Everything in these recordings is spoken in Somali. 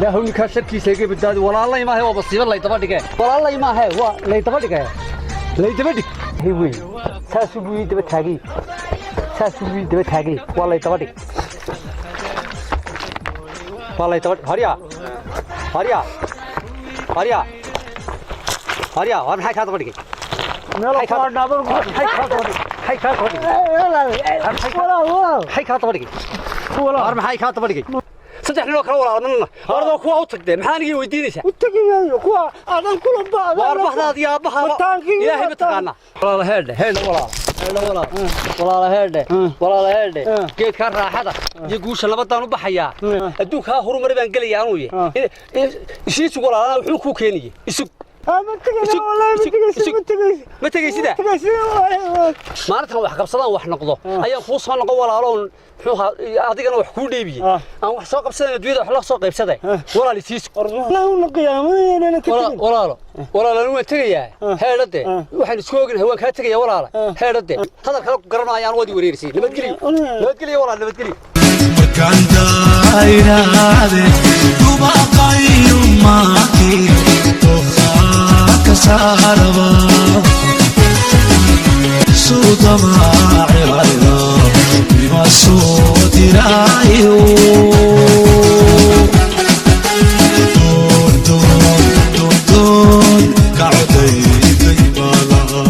لا هو نكاشر كيس هيك بدادي ولا الله ما هو بصير الله يتبدك ولا الله ما هو لا يتبدك لا يتبدك هي وين ساسو بي دبتاغي ساسو بي دبتاغي والله يتبدك والله يتبدك هريا هريا هريا هريا وين هاي كاتبدك هاي كاتبدك هاي كاتبدك هاي كاتبدك ولا أرمى هاي كاتبدك صدق لو كلا ولا أنا أرض كوا أوتك محاني ويدينيش وتجي كوا أنا كل بعض وأربح هذا يا بحر إلهي بتقانا ولا هذا ولا هذا كيف كان راحة يقولش أنا بدنا نبحيا أدوك ها هرو مرة بنقلي يا نوي شيء تقول أنا وحكوا كيني يسوق ما تجي سيدا ما أنت واحد قبصنا واحد نقضه أي فوصنا نقول على لون أديك أنا وحكوا ليبي أنا وحصاق قبصنا دويد وحلا صاق قبصنا ولا لسيس لا نقيا أنا كتير ولا لو تجي هذا ده واحد سكوجن هو كاتجي ولا هذا ده هذا كلام قرنا يعني ودي وريرسي نبتقلي ولا نبتقلي كان دايرة هذه دوبا قايم معك كساربا صوت ما عيرا بما صوت رايو دون قعدي ديبالا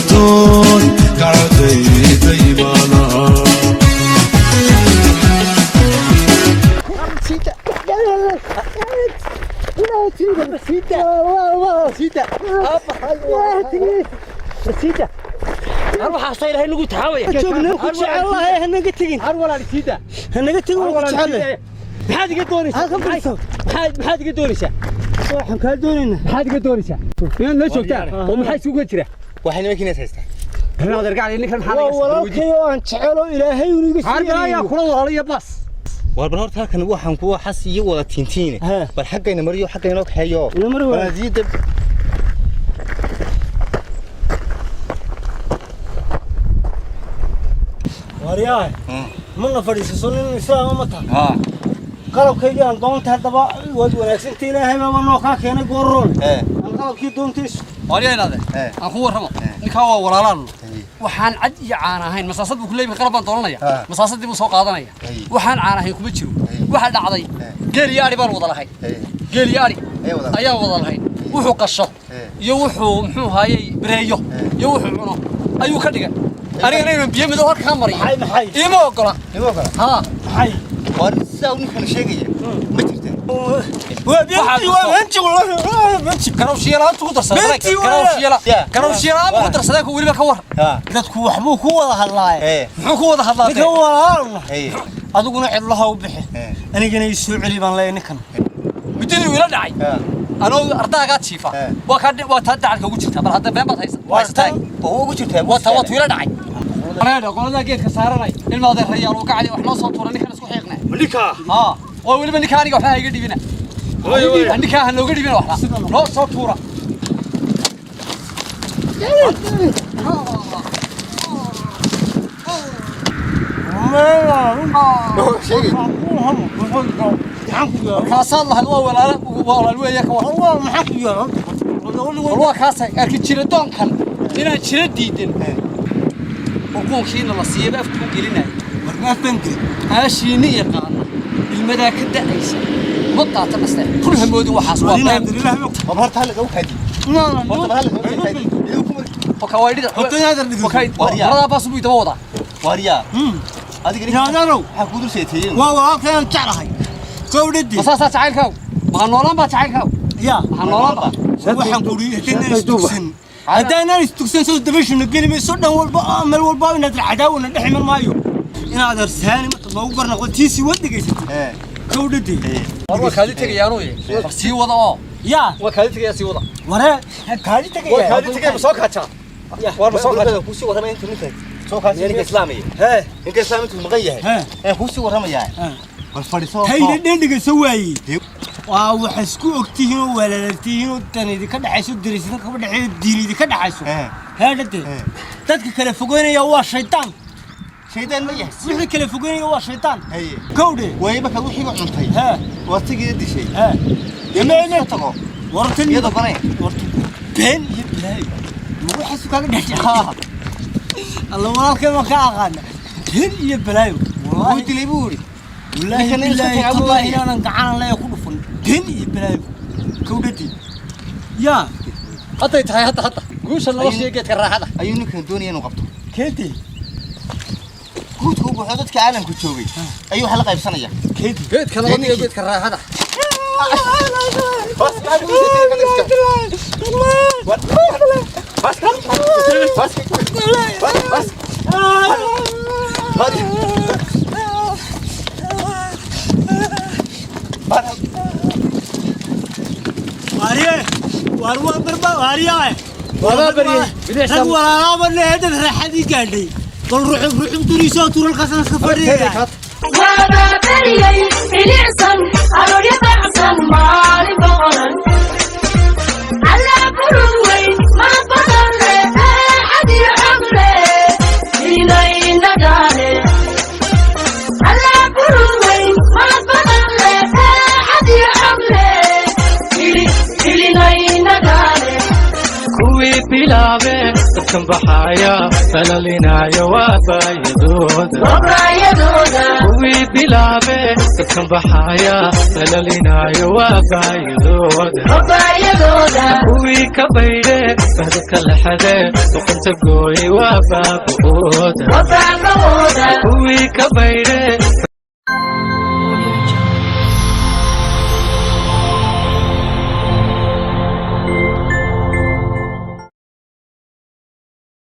دون قعدي ديبالا سيدا أروح أصير هاي نقول تحاوي الله هنقول تجين ولا سيدا هنقول تجين هذه قدوريش هذه قدوريش waxaan ka doonaynaa هذه قدوريش مين لا شوكتان ومحي سوق جرا waxayna makiinad haystaa أنا أقدر قاعد إني كان حالي walaalkay oo aan jecelo ilaahay uu iga siiyay يا كل ولا بس والبنور تاكن waxaan kuwa xasiyo wada tintiine bal xaqayna mariyo xaqayna ka hayo walaadiida wariyahay mana fadhiiso nin islaam ma tahay qalabkayga aan doonta hadaba wad wanaagsantii ilaahay baa noo ka keenay gooroon aan qalabkii doontiis wariyaynaade aan ku warramo ninka waa walaalaan waxaan cad iyo caan ahayn masaasad buu kuleeyay qalab baan doonanaya masaasadii buu soo qaadanaya waxaan caan ahayn kuma jiro waxa dhacday geel yaari baan wada lahayn geel yaari ayaa wada lahayn wuxuu qasho iyo wuxuu muxuu haayay bareeyo iyo wuxuu cuno ayuu ka dhigay aniga inaan biyo mido halka mariyo ima ogola ha maxay warsaa ninkan sheegaya ma jirteen وانت والله كانوا شيلان تقدر صدق كانوا شيلان تقدر صدق ولي بكور dadku waxbuu ku wada hadlaay muxuu ku wada hadlaa ninkan walaalna adiguna cidlaha u bixi anigana ii soo celi baan leeyahay ninkan midii wiila dhacay anoo ardaaga jiifa waa taa dacalka ugu jirta bal hadda been baad haysaa oo ugu jirtaa waa taa wiila dhacay anaga qolada geedka saaranay ilma adeer rayaal uu kacay wax loo soo tuuray ninkan isku xiiqnaa ninka oo waliba ninka aniga waxa iga dhibina ninka han looga dhibina wax loo soo tuura كاسات الله ولا الويا كوا الله محق يا والله كاسة أكيد شردون كان هنا شرد ديدن وكون خينا لصيب أفتكون قلنا ما تنكر هاشيني قانا المدى كده عيسى مطع تمسته كلهم مودي وحاسوا وبهرت هلا جو كدي وكوايد هذا باص بيت وضع واريا هذيك يا نارو حكودر سيتين واو كان تعرفي كوددي مساسات تعالكوا ما نولان با تعالكوا يا ما نولان با waxaan ku riixin istugsan hadana istugsan soo dabashin galmi soo dhan walba amal walba inaad raxadaawna dhaxmar maayo inaad arsaani ma loo garna qoltiisi wadigaysatay kowdadi warwa kaadi tagayaan oo sii wada oo ya waa kaadi tagay sii wada ware kaadi tagay soo kaca war soo kaca ku sii waramay inta ninka soo kaca ninka islaamiga ninka islaamiga maqan yahay ku sii waramaya bal fadhiso hayda dhendiga soo waayay waa wax isku ogtihiin oo walaaltihiin oo tanidi ka dhaxayso diriisada ka dhaxay diinidi ka dhaxayso heedade dadka kala fogeynaya waa shaytaan شيطان ما يحس وحي كلا فوقيني هو شيطان هي كودي ويبك وحي وعنتي ها واتقي دي شيء ها يما تقو ورتني يدا بني ورتني بين يبلاي مو حسوا كان دحها الله والله كما كان بين يبلاي والله قلت لي بوري والله بالله والله انا قعان لا يكون فن بين يبلاي كودتي يا حتى يتهي حتى قوش الله شيء قيت كراحة أيونك الدنيا نقبته كيتي قلت هو بحدث عالم كنت شوي أيوه حلقة بسنة كيتي قيت كلا وضي قيت كراحة بس واريه واروا بربا واريه ولا بريه بدي هو لا بل هذا الحدي قالي قال روح دوريسو تور القسم سفري ولا بريه اليسن على يتحسن مالي بقرن على كروي ما بدل حد يعمله إلي ندانه على كروي ما بدل حد يعمله إلي ندانه kuwii bilaabee dadkan baxaya falalinaya waa baayadooda kuwii bilaabee dadkan baxaya falalinaya waa baayadooda kuwii ka baydhee bahdadka laxadee duqanta gooyey waa baaba'ooda kuwii ka baydhee